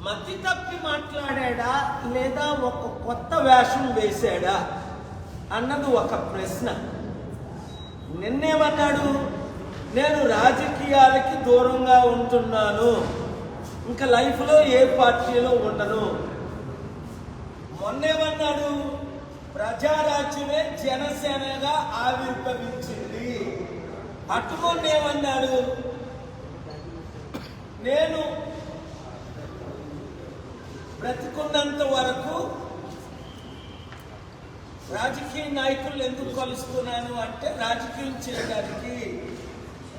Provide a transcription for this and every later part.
మతి తప్పి మాట్లాడా లేదా ఒక కొత్త వేషం వేశాడా అన్నది ఒక ప్రశ్న. నిన్నేమన్నాడు? నేను రాజకీయాలకి దూరంగా ఉంటున్నాను, ఇంకా లైఫ్లో ఏ పార్టీలో ఉండను. మొన్నేమన్నాడు? ప్రజారాజ్యమే జనసేనగా ఆవిర్భవించింది. అటుమొన్నేమన్నాడు? నేను బ్రతికున్నంత వరకు రాజకీయ నాయకులు ఎందుకు కలుస్తున్నాను అంటే రాజకీయం చేయడానికి.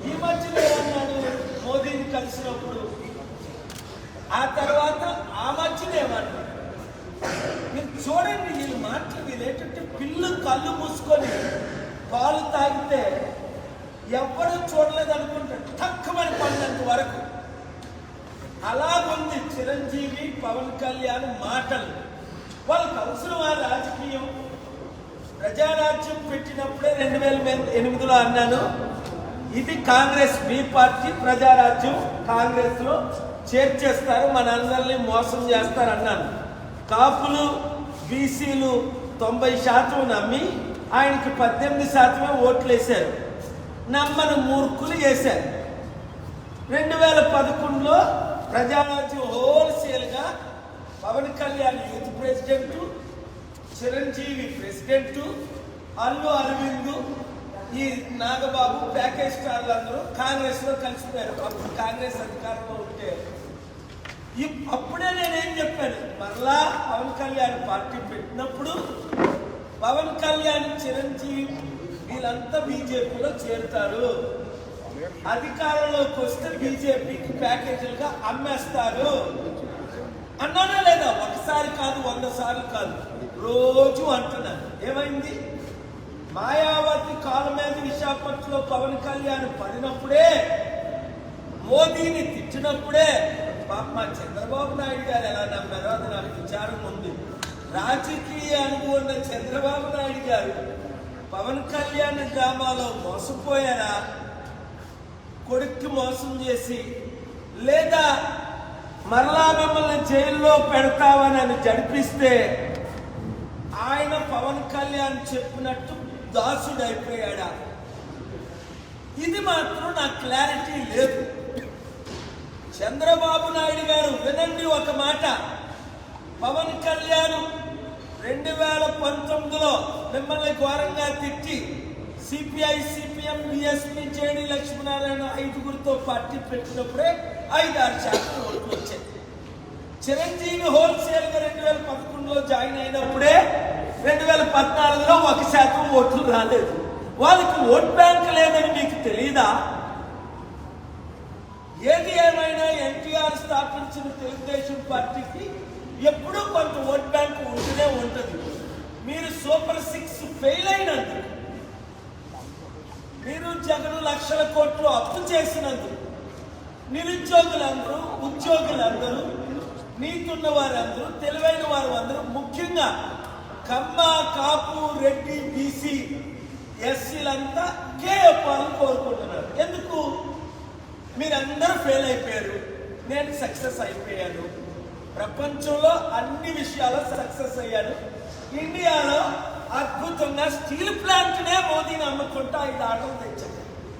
ఈ మధ్యలో ఏమన్నాడు? మోదీని కలిసినప్పుడు. ఆ తర్వాత ఆ మధ్యలో ఏమన్నాడు? మీరు చూడండి, వీళ్ళు మాటలు వీళ్ళేంటంటే పిల్లు కళ్ళు మూసుకొని పాలు తాగితే ఎవ్వరూ చూడలేదు అనుకుంటారు, తక్కువని పడినంత వరకు. అలాగుంది చిరంజీవి పవన్ కళ్యాణ్ మాటలు. వాళ్ళకి అవసరమా రాజకీయం? ప్రజారాజ్యం పెట్టినప్పుడే 2008లో అన్నాను, ఇది కాంగ్రెస్ బి పార్టీ, ప్రజారాజ్యం కాంగ్రెస్ లో చేర్చేస్తారు, మనందరినీ మోసం చేస్తారు అన్నాను. కాపులు బీసీలు 90% నమ్మి ఆయనకి 18% ఓట్లు వేశారు. నమ్మని మూర్ఖులు వేశారు. 2011లో ప్రజారాజ్యం హోల్సేల్గా Pawan Kalyan youth president, Chiranjeevi president, Allu Aravind, ఈ నాగబాబు ప్యాకేజ్ స్టార్లు అందరూ కాంగ్రెస్ లో కలిసిపోయారు. అప్పుడు కాంగ్రెస్ అధికారంలో ఉంటే అప్పుడే నేనేం చెప్పాను, మరలా పవన్ కళ్యాణ్ పార్టీ పెట్టినప్పుడు పవన్ కళ్యాణ్ చిరంజీవి వీళ్ళంతా బీజేపీలో చేరుతారు, అధికారంలోకి వస్తే బీజేపీకి ప్యాకేజీలుగా అమ్మేస్తారు అన్నానా లేదా? ఒకసారి కాదు, 100 సార్లు కాదు, రోజు అంటున్నాను. ఏమైంది? మాయావతి కాలు మీద విశాఖపట్నంలో పవన్ కళ్యాణ్ పడినప్పుడే, మోదీని తిట్టినప్పుడే మా చంద్రబాబు నాయుడు గారు ఎలా నమ్మారో అది నాకు విచారం ఉంది. రాజకీయ అనుభవం ఉన్న చంద్రబాబు నాయుడు గారు పవన్ కళ్యాణ్ డ్రామాలో మోసపోయారా? కొడుక్కి మోసం చేసి, లేదా మరలా మిమ్మల్ని జైల్లో పెడతామని జడిపిస్తే ఆయన పవన్ కళ్యాణ్ చెప్పినట్టు దాసుడైపోయాడా? ఇది మాత్రం నాకు క్లారిటీ లేదు. చంద్రబాబు నాయుడు గారు వినండి ఒక మాట, పవన్ కళ్యాణ్ 2019లో మిమ్మల్ని ఘోరంగా తిట్టి CPI, CPM, BSP, JD Lakshminarayana 5గురితో పార్టీ పెట్టినప్పుడే 5-6% ఓట్లు వచ్చాయి. చిరంజీవి హోల్సేల్ గా 2011లో జాయిన్ అయినప్పుడే 2014లో 1% ఓట్లు రాలేదు. వాళ్ళకి ఓట్ బ్యాంక్ లేదని మీకు తెలీదా? ఏది ఏమైనా ఎన్టీఆర్ స్థాపించిన తెలుగుదేశం పార్టీకి ఎప్పుడూ కొంత ఓట్ బ్యాంక్ ఉంటూనే ఉంటుంది. మీరు సూపర్ 6 ఫెయిల్ అయినందుకు, మీరు జగన్ లక్షల కోట్లు అప్పు చేసినందుకు నిరుద్యోగులందరూ, ఉద్యోగులందరూ, నీతున్న వారందరూ, తెలివైన వారు అందరూ, ముఖ్యంగా కమ్మ, కాపు, రెడ్డి, బీసీ, ఎస్సీలంతా కేఎఫ్ఆర్ని కోరుకుంటున్నారు. ఎందుకు? మీరందరూ ఫెయిల్ అయిపోయారు, నేను సక్సెస్ అయిపోయాను. ప్రపంచంలో అన్ని విషయాల్లో సక్సెస్ అయ్యాను. ఇండియాలో అద్భుతంగా స్టీల్ ప్లాంట్నే మోదీని అమ్ముకుంటా 5 ఆటలు తెచ్చాను.